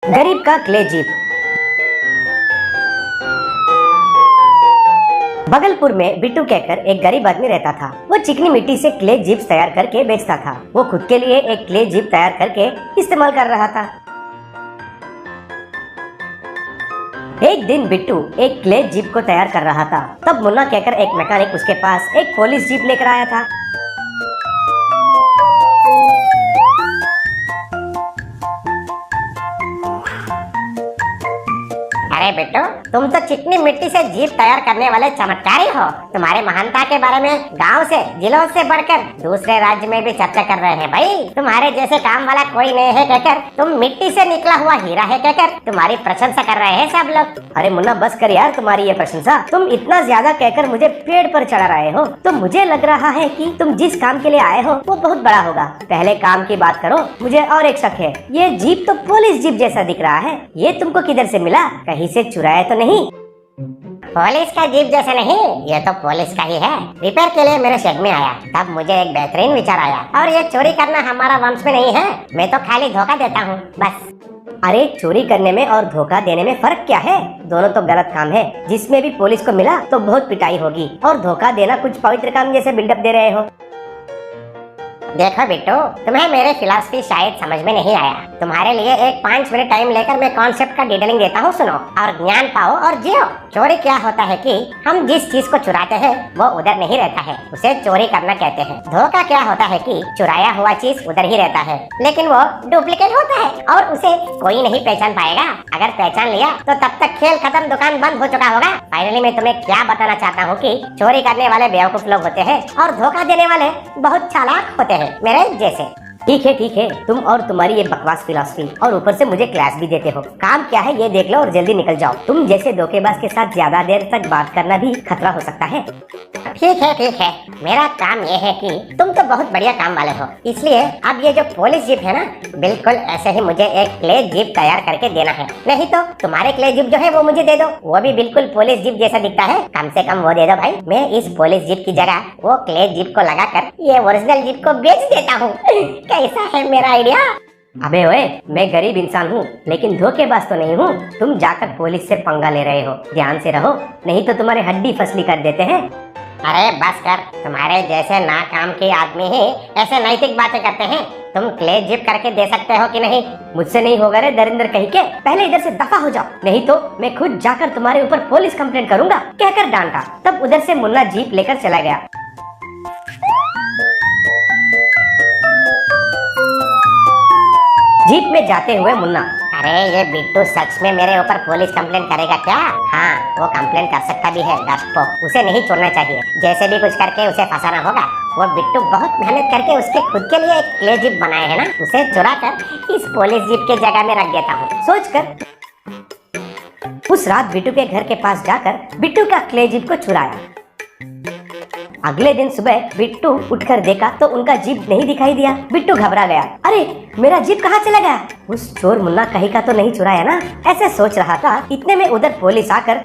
गरीब का clay jeep. Bhagalpur में बिट्टू कहकर एक गरीब आदमी रहता था। वो चिकनी मिट्टी से क्ले जीप तैयार करके बेचता था। वो खुद के लिए एक क्ले जीप तैयार करके इस्तेमाल कर रहा था। एक दिन बिट्टू एक क्ले जीप को तैयार कर रहा था। तब मुन्ना कहकर एक मैकेनिक उसके पास एक पुलिस जीप लेकर आया था। अरे बिट्टू, तुम तो चिकनी मिट्टी से जीप तैयार करने वाले चमत्कारी हो। तुम्हारे महानता के बारे में गांव से जिलों से बढ़कर दूसरे राज्य में भी चर्चा कर रहे हैं भाई। तुम्हारे जैसे काम वाला कोई नहीं है कहकर, तुम मिट्टी से निकला हुआ हीरा है कहकर तुम्हारी प्रशंसा कर रहे हैं सब लोग। अरे मुन्ना बस कर यार तुम्हारी ये प्रशंसा। तुम इतना ज्यादा कहकर मुझे पेड़ पर चढ़ा रहे हो। तो मुझे लग रहा है कि तुम जिस काम के लिए आए हो वो बहुत बड़ा होगा। पहले काम की बात करो। मुझे और एक शक है, ये जीप तो पुलिस जीप जैसा दिख रहा है। ये तुमको किधर से मिला? कहीं से चुराया तो नहीं? पुलिस का जीप जैसे नहीं, ये तो पुलिस का ही है। रिपेयर के लिए मेरे शेड में आया, तब मुझे एक बेहतरीन विचार आया। और ये चोरी करना हमारा वंश में नहीं है। मैं तो खाली धोखा देता हूँ बस। अरे चोरी करने में और धोखा देने में फर्क क्या है? दोनों तो गलत काम है। जिसमें भी पुलिस को मिला तो बहुत पिटाई होगी, और धोखा देना कुछ पवित्र काम जैसे बिल्डअप दे रहे हो। देखो बिट्टू, तुम्हें मेरे फिलॉसफी शायद समझ में नहीं आया। तुम्हारे लिए एक 5 मिनट टाइम लेकर मैं कॉन्सेप्ट का डिटेलिंग देता हूँ, सुनो और ज्ञान पाओ और जियो। चोरी क्या होता है कि हम जिस चीज को चुराते हैं वो उधर नहीं रहता है, उसे चोरी करना कहते हैं। धोखा क्या होता है कि चुराया हुआ चीज उधर ही रहता है, लेकिन वो डुप्लीकेट होता है और उसे कोई नहीं पहचान पाएगा। अगर पहचान लिया तो तब तक खेल खत्म, दुकान बंद हो चुका होगा। फाइनली मैं तुम्हें क्या बताना चाहता हूँ कि चोरी करने वाले बेवकूफ लोग होते हैं और धोखा देने वाले बहुत चालाक होते हैं, मेरे जैसे। ठीक है, तुम और तुम्हारी ये बकवास फिलॉसफी, और ऊपर से मुझे क्लास भी देते हो। काम क्या है ये देख लो और जल्दी निकल जाओ। तुम जैसे धोखेबाज के साथ ज्यादा देर तक बात करना भी खतरा हो सकता है। ठीक है, मेरा काम ये है कि तुम तो बहुत बढ़िया काम वाले हो, इसलिए अब ये जो पुलिस जीप है ना, बिल्कुल ऐसे ही मुझे एक क्ले जीप तैयार करके देना है। नहीं तो तुम्हारे क्ले जीप जो है वो मुझे दे दो, वो भी बिल्कुल पुलिस जीप जैसा दिखता है। कम से कम वो दे दो भाई। मैं इस पुलिस जीप की जगह वो क्ले जीप को लगाकर ये ओरिजिनल जीप को बेच देता हूँ। कैसा है मेरा आइडिया? अबे ओए, मैं गरीब इंसान हूँ लेकिन धोखेबाज तो नहीं हूँ। तुम जाकर पुलिस से पंगा ले रहे हो, ध्यान से रहो नहीं तो तुम्हारे हड्डी फसली कर देते हैं। अरे बस कर, तुम्हारे जैसे नाकाम के आदमी ही ऐसे नैतिक बातें करते हैं। तुम क्ले जीप करके दे सकते हो कि नहीं? मुझसे नहीं होगा रे दरिंदर कहीं के। पहले इधर से दफा हो जाओ, नहीं तो मैं खुद जाकर तुम्हारे ऊपर पुलिस कंप्लेंट करूंगा कहकर डांटा। तब उधर से मुन्ना जीप लेकर चला गया। जीप में जाते हुए मुन्ना, अरे ये बिट्टू सच में मेरे ऊपर पुलिस कंप्लेंट करेगा क्या? हाँ, वो कंप्लेंट कर सकता भी है डरपोक। उसे नहीं छोड़ना चाहिए, जैसे भी कुछ करके उसे फंसाना होगा। वो बिट्टू बहुत मेहनत करके उसके खुद के लिए एक क्ले जीप बनाए है ना, उसे चुरा कर इस पुलिस जीप के जगह में रख देता हूँ। सोचकर उस रात बिट्टू के घर के पास जाकर बिट्टू का क्ले जीप को चुराया। अगले दिन सुबह बिट्टू उठकर देखा तो उनका जीप नहीं दिखाई दिया। बिट्टू घबरा गया। अरे मेरा जीप कहाँ चला गया? उस चोर मुन्ना कहीं का तो नहीं चुराया ना? ऐसे सोच रहा था। इतने में उधर पुलिस आकर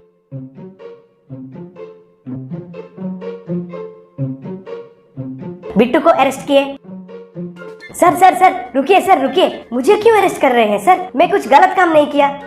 बिट्टू को अरेस्ट किए। सर रुकिए, मुझे क्यों अरेस्ट कर रहे हैं सर? मैं कुछ गलत काम नहीं किया।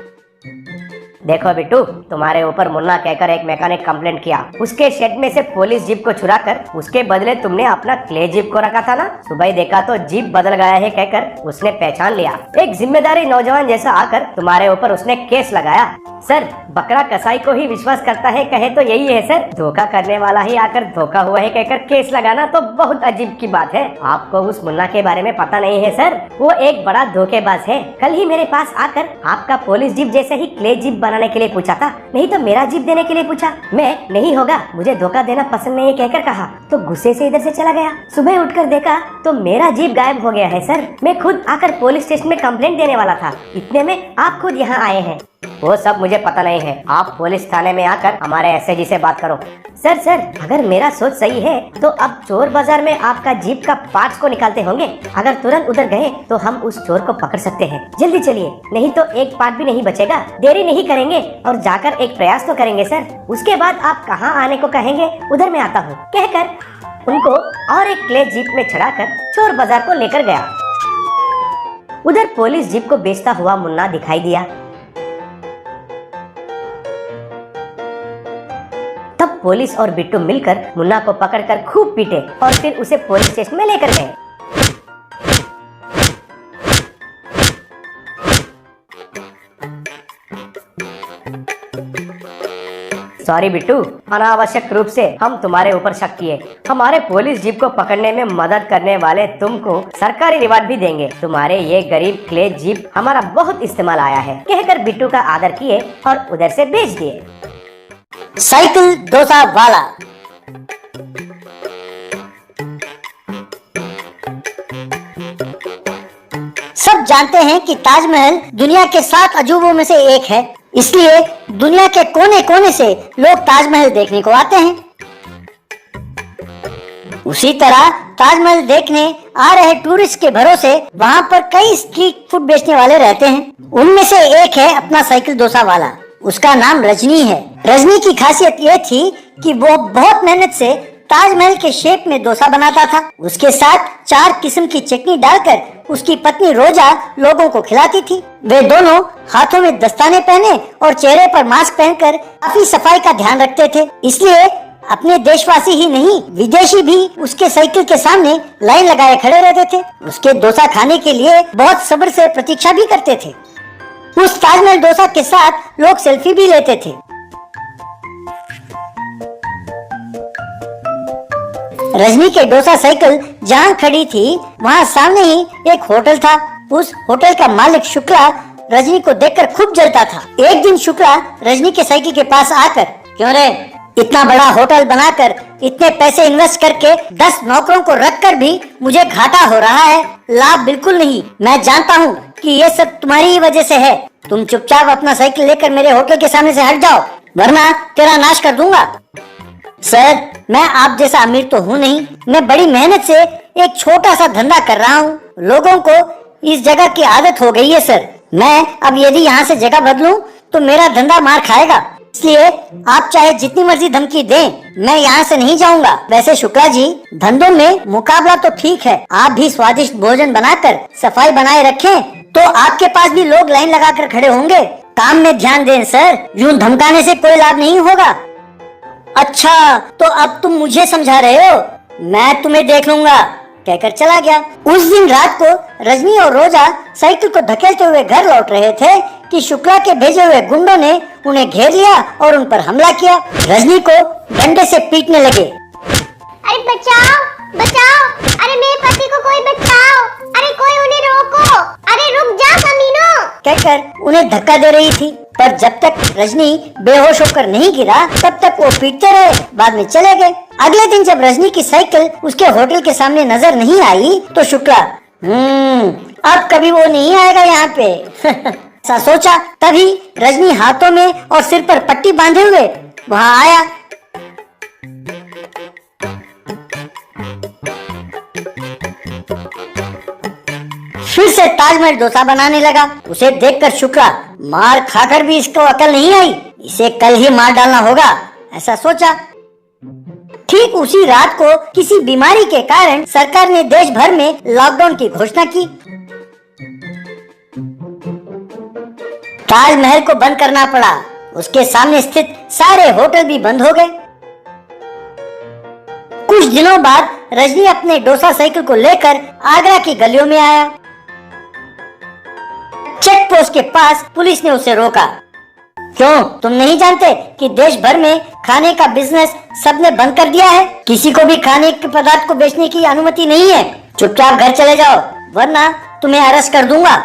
देखो बिट्टू, तुम्हारे ऊपर मुन्ना कहकर एक मैकेनिक कंप्लेंट किया। उसके शेड में से पुलिस जीप को चुराकर उसके बदले तुमने अपना क्ले जीप को रखा था ना। सुबह देखा तो जीप बदल गया है कहकर उसने पहचान लिया। एक जिम्मेदारी नौजवान जैसा आकर तुम्हारे ऊपर उसने केस लगाया। सर, बकरा कसाई को ही विश्वास करता है कहे तो यही है सर। धोखा करने वाला ही आकर धोखा हुआ है कहकर केस लगाना तो बहुत अजीब की बात है। आपको उस मुन्ना के बारे में पता नहीं है सर। वो एक बड़ा धोखेबाज है। कल ही मेरे पास आकर आपका पुलिस जीप जैसे ही क्ले जीप बनाने के लिए पूछा था, नहीं तो मेरा जीप देने के लिए पूछा। मैं नहीं होगा, मुझे धोखा देना पसंद नहीं कहकर कहा तो गुस्से से इधर से चला गया। सुबह उठकर देखा तो मेरा जीप गायब हो गया है सर। मैं खुद आकर पुलिस स्टेशन में कंप्लेंट देने वाला था, इतने में आप खुद यहाँ आए हैं। वो सब मुझे पता नहीं है। आप पुलिस थाने में आकर हमारे एसएजी से बात करो। सर, अगर मेरा सोच सही है तो अब चोर बाजार में आपका जीप का पार्ट्स को निकालते होंगे। अगर तुरंत उधर गए तो हम उस चोर को पकड़ सकते हैं। जल्दी चलिए, नहीं तो एक पार्ट भी नहीं बचेगा। देरी नहीं करेंगे और जाकर एक प्रयास तो करेंगे सर। उसके बाद आप कहाँ आने को कहेंगे उधर मैं आता हूँ कहकर उनको और एक क्ले जीप में चढ़ाकर चोर बाजार को लेकर गया। उधर पुलिस जीप को बेचता हुआ मुन्ना दिखाई दिया। तब पुलिस और बिट्टू मिलकर मुन्ना को पकड़कर खूब पीटे और फिर उसे पुलिस स्टेशन में लेकर गए। सॉरी बिट्टू, अनावश्यक रूप से हम तुम्हारे ऊपर शक किए। हमारे पुलिस जीप को पकड़ने में मदद करने वाले तुमको सरकारी रिवार्ड भी देंगे। तुम्हारे ये गरीब क्ले जीप हमारा बहुत इस्तेमाल आया है, कहकर बिट्टू का आदर किए और उधर से भेज दिए। साइकिल डोसा वाला। सब जानते हैं कि ताजमहल दुनिया के 7 अजूबों में से एक है, इसलिए दुनिया के कोने कोने से लोग ताजमहल देखने को आते हैं। उसी तरह ताजमहल देखने आ रहे टूरिस्ट के भरोसे वहाँ पर कई स्ट्रीट फूड बेचने वाले रहते हैं। उनमें से एक है अपना साइकिल डोसा वाला। उसका नाम रजनी है। रजनी की खासियत ये थी कि वो बहुत मेहनत से ताजमहल के शेप में डोसा बनाता था। उसके साथ 4 किस्म की चटनी डालकर उसकी पत्नी रोजा लोगों को खिलाती थी। वे दोनों हाथों में दस्ताने पहने और चेहरे पर मास्क पहनकर काफी सफाई का ध्यान रखते थे। इसलिए अपने देशवासी ही नहीं, विदेशी भी उसके साइकिल के सामने लाइन लगाए खड़े रहते थे। उसके डोसा खाने के लिए बहुत सब्र से प्रतीक्षा भी करते थे। उस ताजमहल डोसा के साथ लोग सेल्फी भी लेते थे। रजनी के डोसा साइकिल जहाँ खड़ी थी वहाँ सामने ही एक होटल था। उस होटल का मालिक शुक्ला रजनी को देखकर खूब जलता था। एक दिन शुक्ला रजनी के साइकिल के पास आकर, क्यों रे, इतना बड़ा होटल बनाकर इतने पैसे इन्वेस्ट करके 10 नौकरों को रखकर भी मुझे घाटा हो रहा है, लाभ बिल्कुल नहीं। मैं जानता हूँ कि ये सब तुम्हारी ही वजह से है। तुम चुपचाप अपना साइकिल लेकर मेरे होटल के सामने से हट जाओ, वरना तेरा नाश कर दूंगा। सर, मैं आप जैसा अमीर तो हूँ नहीं। मैं बड़ी मेहनत से एक छोटा सा धंधा कर रहा हूँ। लोगों को इस जगह की आदत हो गई है सर। मैं अब यदि यहाँ से जगह बदलूं तो मेरा धंधा मार खाएगा। इसलिए आप चाहे जितनी मर्जी धमकी दें, मैं यहाँ से नहीं जाऊँगा। वैसे शुक्ला जी, धंधों में मुकाबला तो ठीक है, आप भी स्वादिष्ट भोजन बनाकर सफाई बनाए रखें तो आपके पास भी लोग लाइन लगाकर खड़े होंगे। काम में ध्यान दें सर, यूं धमकाने से कोई लाभ नहीं होगा। अच्छा, तो अब तुम मुझे समझा रहे हो, मैं तुम्हें देख लूंगा, कहकर चला गया। उस दिन रात को रजनी और रोजा साइकिल को धकेलते हुए घर लौट रहे थे कि शुक्ला के भेजे हुए गुंडों ने उन्हें घेर लिया और उन पर हमला किया। रजनी को डंडे से पीटने लगे। अरे बचाओ बचाओ, अरे मेरे पति को कोई बचाओ, अरे कोई उन्हें रोको, अरे रुक जा कमीनों, कहकर उन्हें धक्का दे रही थी। पर जब तक रजनी बेहोश होकर नहीं गिरा तब तक वो पीटते रहे, बाद में चले गए। अगले दिन जब रजनी की साइकिल उसके होटल के सामने नजर नहीं आई तो शुक्ला, अब कभी वो नहीं आएगा यहाँ पे ऐसा सोचा। तभी रजनी हाथों में और सिर पर पट्टी बांधे हुए वहाँ आया। फिर से ताजमहल डोसा बनाने लगा। उसे देखकर शुक्ला, मार खाकर भी इसको अकल नहीं आई, इसे कल ही मार डालना होगा, ऐसा सोचा। ठीक उसी रात को किसी बीमारी के कारण सरकार ने देश भर में लॉकडाउन की घोषणा की। ताजमहल को बंद करना पड़ा। उसके सामने स्थित सारे होटल भी बंद हो गए। कुछ दिनों बाद रजनी अपने डोसा साइकिल को लेकर आगरा की गलियों में आया। चेक पोस्ट के पास पुलिस ने उसे रोका। क्यों, तुम नहीं जानते कि देश भर में खाने का बिजनेस सबने बंद कर दिया है? किसी को भी खाने के पदार्थ को बेचने की अनुमति नहीं है। चुपचाप घर चले जाओ, वरना तुम्हें अरेस्ट कर दूंगा।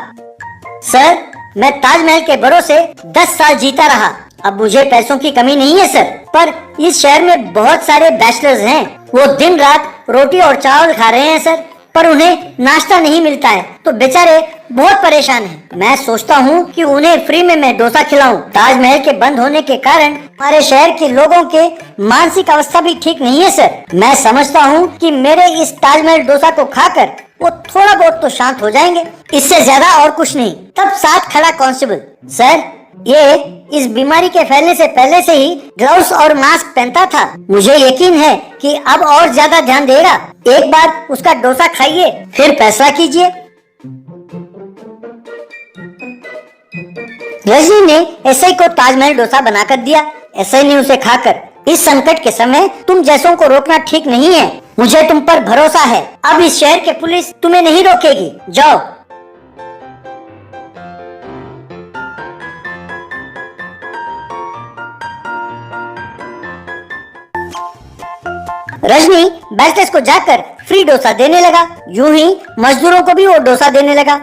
सर, मैं ताजमहल के भरोसे 10 साल जीता रहा, अब मुझे पैसों की कमी नहीं है सर। पर इस शहर में बहुत सारे बैचलर्स हैं, वो दिन रात रोटी और चावल खा रहे हैं सर, पर उन्हें नाश्ता नहीं मिलता है तो बेचारे बहुत परेशान हैं। मैं सोचता हूँ कि उन्हें फ्री में मैं डोसा खिलाऊं। ताजमहल के बंद होने के कारण हमारे शहर के लोगों के मानसिक अवस्था भी ठीक नहीं है सर। मैं समझता हूँ कि मेरे इस ताजमहल डोसा को खाकर वो थोड़ा बहुत तो शांत हो जाएंगे, इससे ज्यादा और कुछ नहीं। तब साथ खड़ा कांस्टेबल, सर, ये इस बीमारी के फैलने से पहले से ही ग्लव्स और मास्क पहनता था। मुझे यकीन है कि अब और ज्यादा ध्यान देगा। एक बार उसका डोसा खाइए, फिर फैसला कीजिए। रजनी ने एसआई को ताजमहल डोसा बनाकर दिया। एसआई ने उसे खाकर, इस संकट के समय तुम जैसों को रोकना ठीक नहीं है, मुझे तुम पर भरोसा है। अब इस शहर के पुलिस तुम्हें नहीं रोकेगी, जाओ। रजनी बेल्टेस को जाकर फ्री डोसा देने लगा। यूं ही मजदूरों को भी वो डोसा देने लगा।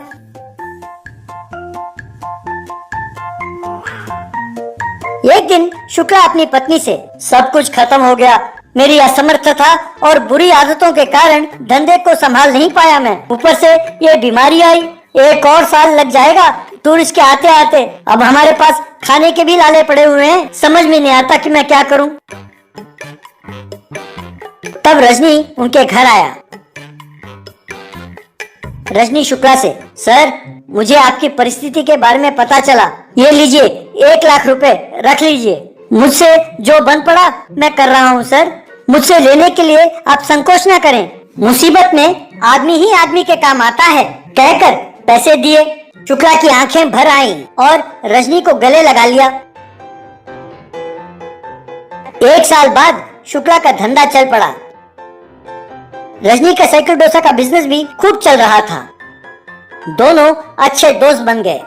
एक दिन शुक्ला अपनी पत्नी से, सब कुछ खत्म हो गया, मेरी असमर्थता और बुरी आदतों के कारण धंधे को संभाल नहीं पाया मैं, ऊपर से ये बीमारी आई, 1 और साल लग जाएगा टूरिस्ट के आते आते। अब हमारे पास खाने के भी लाले पड़े हुए हैं, समझ में नहीं आता कि मैं क्या करूं। तब रजनी उनके घर आया। रजनी शुक्ला से, सर मुझे आपकी परिस्थिति के बारे में पता चला, ये लीजिए 1 लाख रुपए रख लीजिए, मुझसे जो बन पड़ा मैं कर रहा हूँ सर, मुझसे लेने के लिए आप संकोच न करें, मुसीबत में आदमी ही आदमी के काम आता है, कहकर पैसे दिए। शुक्ला की आंखें भर आईं और रजनी को गले लगा लिया। 1 साल बाद शुक्ला का धंधा चल पड़ा। रजनी का साइकिल डोसा का बिजनेस भी खूब चल रहा था। दोनों अच्छे दोस्त बन गए।